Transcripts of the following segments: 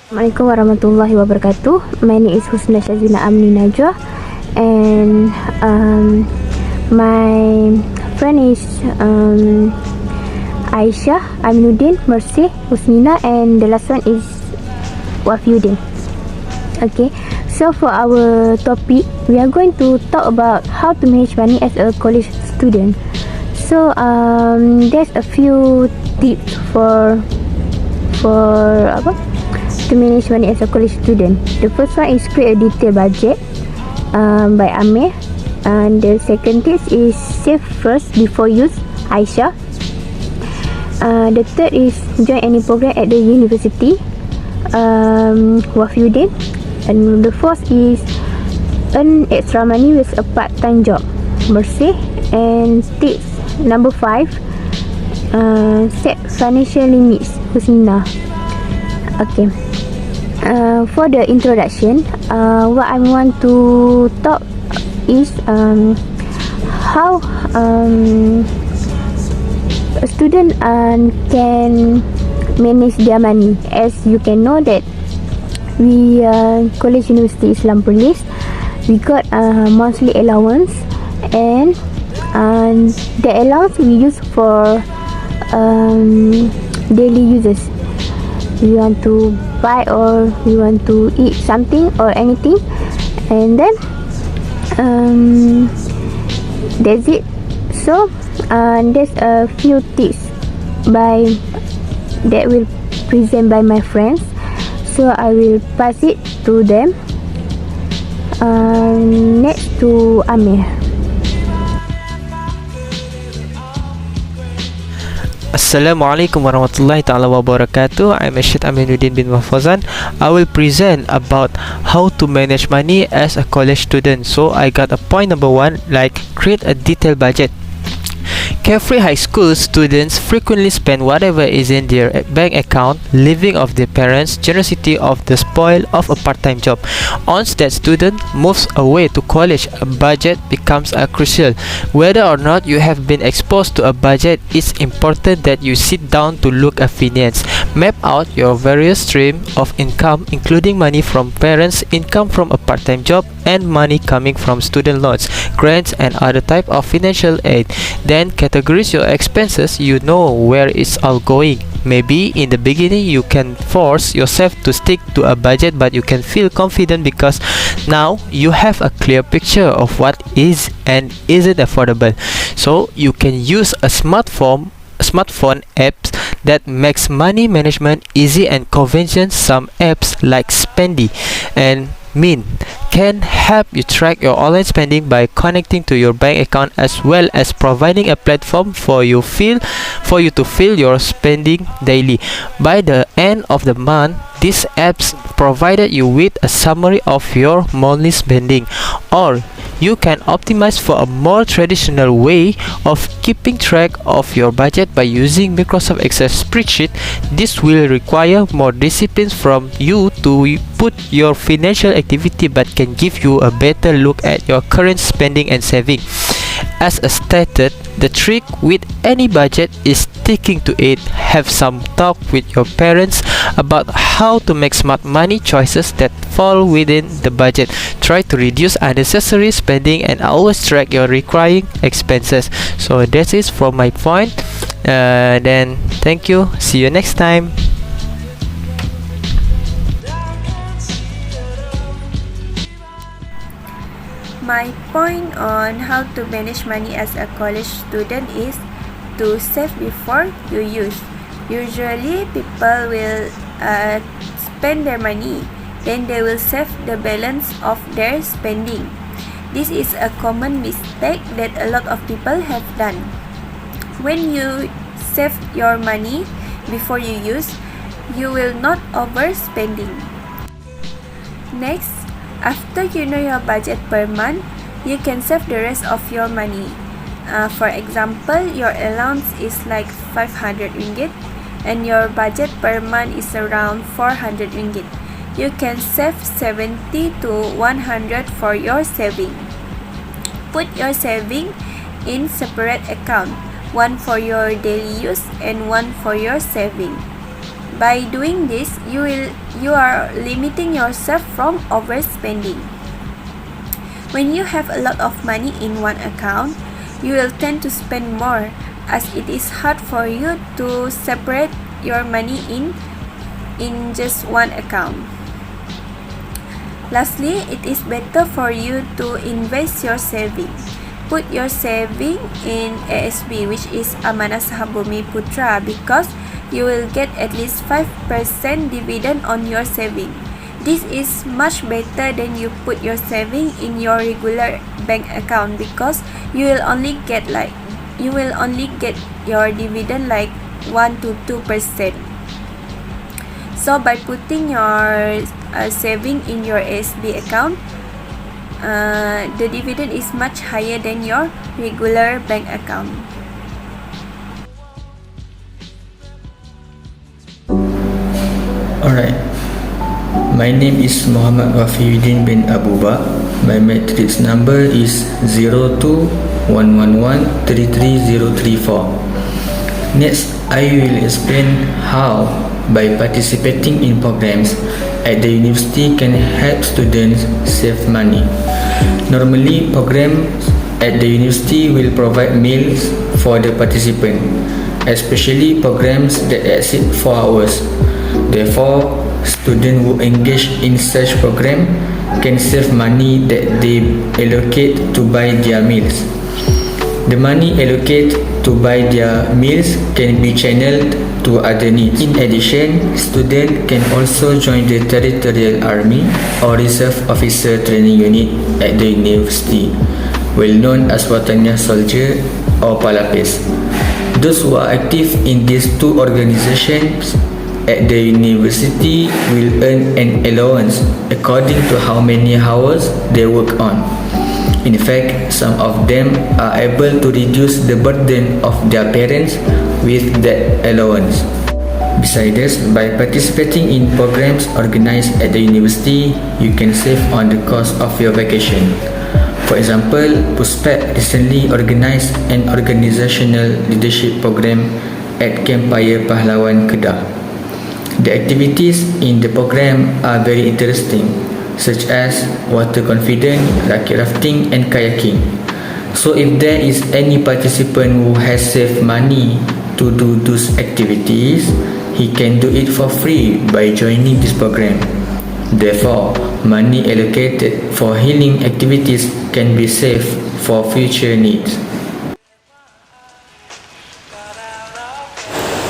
Assalamualaikum warahmatullahi wabarakatuh. My name is Husna Syazwina Amany Najwa, and my friend is Aisyah, Amirnudin, Mersih, Husnina, and the last one is Wafiuddin. Okay, so for our topic, we are going to talk about how to manage money as a college student. So there's a few tips for to manage money as a college student. The first one is create a detailed budget by Amir, and the second tip is save first before use, Aisyah. The third is join any program at the university, Wafiuddin. And the fourth is earn extra money with a part-time job, Mersih. And tips number 5, set financial limits, Husnina. Okay. For the introduction, what I want to talk is how a student can manage their money. As you can know that we College University Islam Perlis, we got monthly allowance, and the allowance we use for daily uses. We want to buy or we want to eat something or anything, and then that's it. So there's a few tips that will present by my friends, so I will pass it to them. Next to Amir. Assalamualaikum warahmatullahi ta'ala wabarakatuh. I'm Syed Amirnudin bin Fauzan. I will present about how to manage money as a college student. So I got a point number 1, like create a detailed budget. Carefree high school students frequently spend whatever is in their bank account, living off their parents' generosity of the spoil of a part-time job. Once that student moves away to college, a budget becomes crucial. Whether or not you have been exposed to a budget, it's important that you sit down to look at finance. Map out your various streams of income, including money from parents, income from a part-time job, and money coming from student loans, grants, and other type of financial aid. Then categorize your expenses. You know where it's all going. Maybe in the beginning you can force yourself to stick to a budget, but you can feel confident because now you have a clear picture of what is and isn't affordable. So you can use a smartphone apps that makes money management easy and convenient. Some apps like Spendy and Mint can help you track your online spending by connecting to your bank account, as well as providing a platform for you to fill your spending daily. By the end of the month, these apps provided you with a summary of your monthly spending. Or you can optimize for a more traditional way of keeping track of your budget by using Microsoft Excel spreadsheet. This will require more discipline from you to put your financial activity, but can give you a better look at your current spending and saving. As stated, the trick with any budget is sticking to it. Have some talk with your parents about how to make smart money choices that fall within the budget. Try to reduce unnecessary spending and always track your recurring expenses. So that is from my point. Then thank you. See you next time. My point on how to manage money as a college student is to save before you use. Usually people will spend their money, then they will save the balance of their spending. This is a common mistake that a lot of people have done. When you save your money before you use, you will not overspending. Next, after you know your budget per month, you can save the rest of your money. For example, your allowance is like 500 ringgit and your budget per month is around 400 ringgit. You can save 70 to 100 for your saving. Put your saving in separate account, one for your daily use and one for your saving. By doing this, you are limiting yourself from overspending. When you have a lot of money in one account, you will tend to spend more, as it is hard for you to separate your money in just one account. Lastly, it is better for you to invest your saving. Put your saving in ASB, which is Amanah Saham Bumi Putra, because you will get at least 5% dividend on your saving. This is much better than you put your saving in your regular bank account, because you will only get your dividend like 1 to 2%. So by putting your saving in your ASB account, the dividend is much higher than your regular bank account. Alright, my name is Mohamad Wafiuddin bin Abuba. My matrix number is 0211133034. Next, I will explain how, by participating in programs at the university, can help students save money. Normally, programs at the university will provide meals for the participant, especially programs that exceed 4 hours. Therefore, students who engage in such program can save money that they allocate to buy their meals. The money allocated to buy their meals can be channeled to other needs. In addition, students can also join the Territorial Army or Reserve Officer Training Unit at the university, well known as Wataniah Soldier or Palapis. Those who are active in these two organizations at the university will earn an allowance according to how many hours they work on. In fact, some of them are able to reduce the burden of their parents with that allowance. Besides this, by participating in programs organized at the university, you can save on the cost of your vacation. For example, Puspek recently organized an organizational leadership program at Campfire Pahlawan Kedah. The activities in the program are very interesting, such as water confidence, rakit rafting and kayaking. So if there is any participant who has saved money to do those activities, he can do it for free by joining this program. Therefore, money allocated for healing activities can be saved for future needs.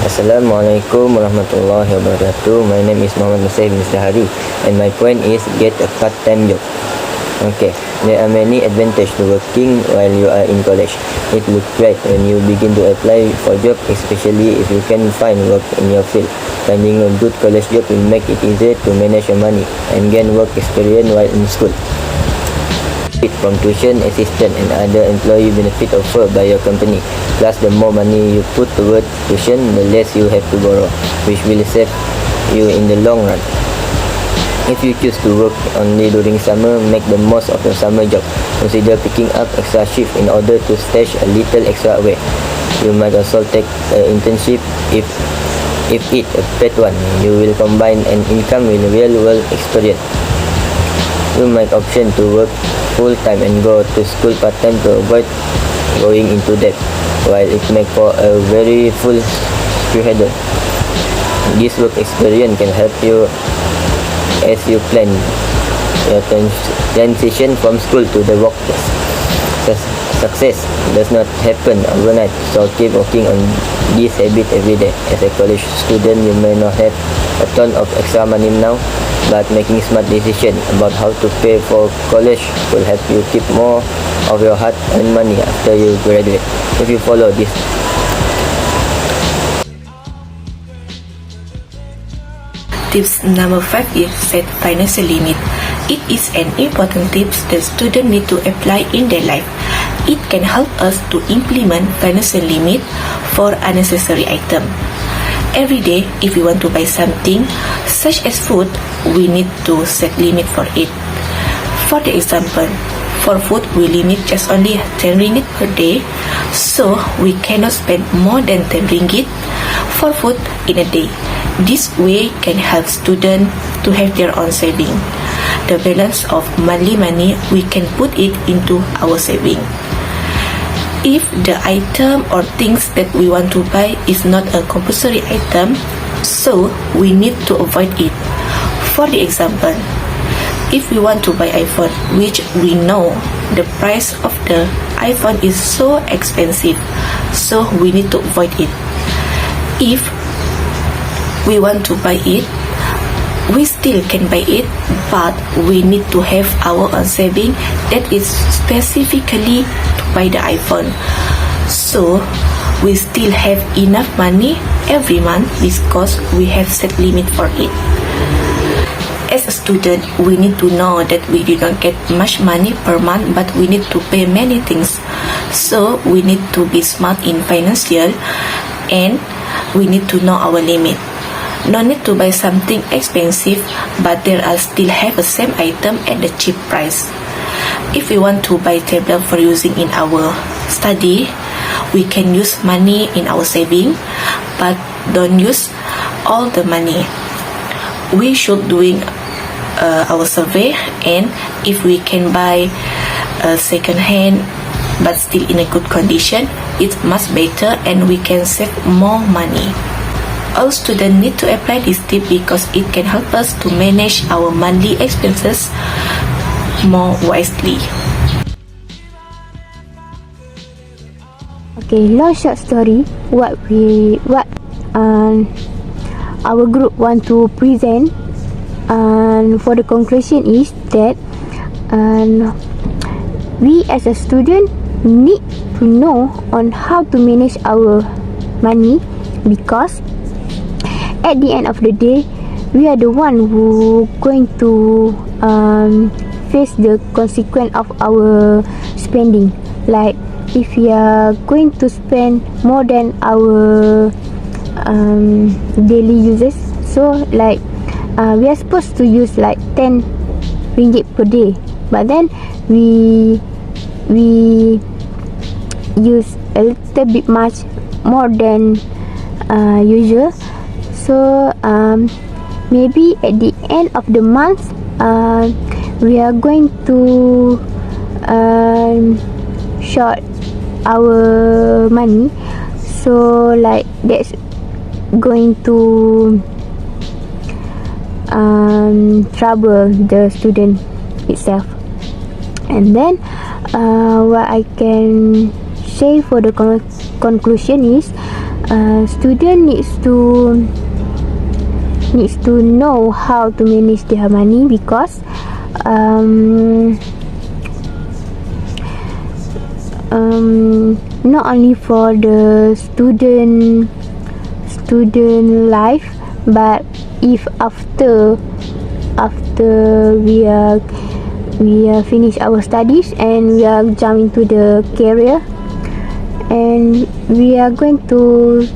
Assalamualaikum warahmatullahi wabarakatuh. My name is Mersih bin Sahari, and my point is get a part-time job. Okay, there are many advantages to working while you are in college. It looks great when you begin to apply for job, especially if you can find work in your field. Finding a good college job will make it easier to manage your money and gain work experience while in school. From tuition, assistant and other employee benefit offered by your company. Plus, the more money you put toward tuition, the less you have to borrow, which will save you in the long run. If you choose to work only during summer, make the most of your summer job. Consider picking up extra shift in order to stash a little extra away. You might also take an internship if it a paid one. You will combine an income with real world experience. You might option to work full-time and go to school part-time to avoid going into debt, while it makes for a very full schedule. This work experience can help you as you plan your transition from school to the workplace. Success does not happen overnight, so keep working on this habit every day. As a college student, you may not have a ton of extra money now, but making smart decisions about how to pay for college will help you keep more of your hard-earned money after you graduate. If you follow this tips number 5 is set financial limit. It is an important tip that students need to apply in their life. It can help us to implement financial limit for unnecessary items. Every day, if we want to buy something, such as food, we need to set limit for it. For the example, for food, we limit just only 10 ringgit per day, so we cannot spend more than 10 ringgit for food in a day. This way can help students to have their own saving. The balance of monthly money, we can put it into our saving. If the item or things that we want to buy is not a compulsory item, so we need to avoid it. For the example, if we want to buy iPhone, which we know the price of the iPhone is so expensive, so we need to avoid it. If we want to buy it, we still can buy it, but we need to have our own saving that is specifically to buy the iPhone. So we still have enough money every month because we have set limit for it. As a student, we need to know that we do not get much money per month, but we need to pay many things. So we need to be smart in financial, and we need to know our limit. No need to buy something expensive, but there are still have the same item at the cheap price. If we want to buy tablet for using in our study, we can use money in our saving, but don't use all the money. We should doing our survey, and if we can buy a second hand but still in a good condition, it's much better and we can save more money. All students need to apply this tip because it can help us to manage our monthly expenses more wisely. Okay, long short story. What our group want to present, and for the conclusion is that we as a student need to know on how to manage our money, because at the end of the day, we are the one who going to face the consequence of our spending. Like if we are going to spend more than our daily uses, so like we are supposed to use like 10 ringgit per day, but then we use a little bit much more than usual. So maybe at the end of the month, we are going to short our money. So like that's going to trouble the student itself. And then what I can say for the conclusion is, student needs to know how to manage their money, because not only for the student life, but if after we are finish our studies and we are jump into the career, and we are going to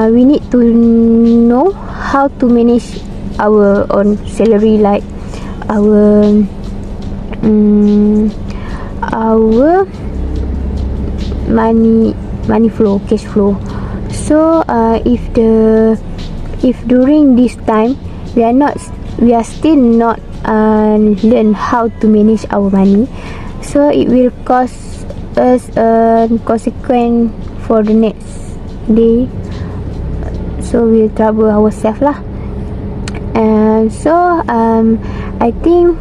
we need to know how to manage our own salary, like our money flow, cash flow. So if during this time we are still not learn how to manage our money, so it will cause us a consequence for the next day. So we'll trouble ourselves lah. And so I think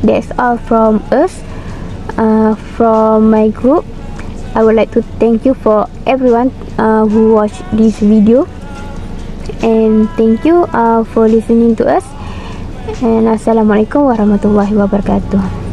that's all from us, from my group. I would like to thank you for everyone who watched this video, and thank you for listening to us. And Assalamualaikum warahmatullahi wabarakatuh.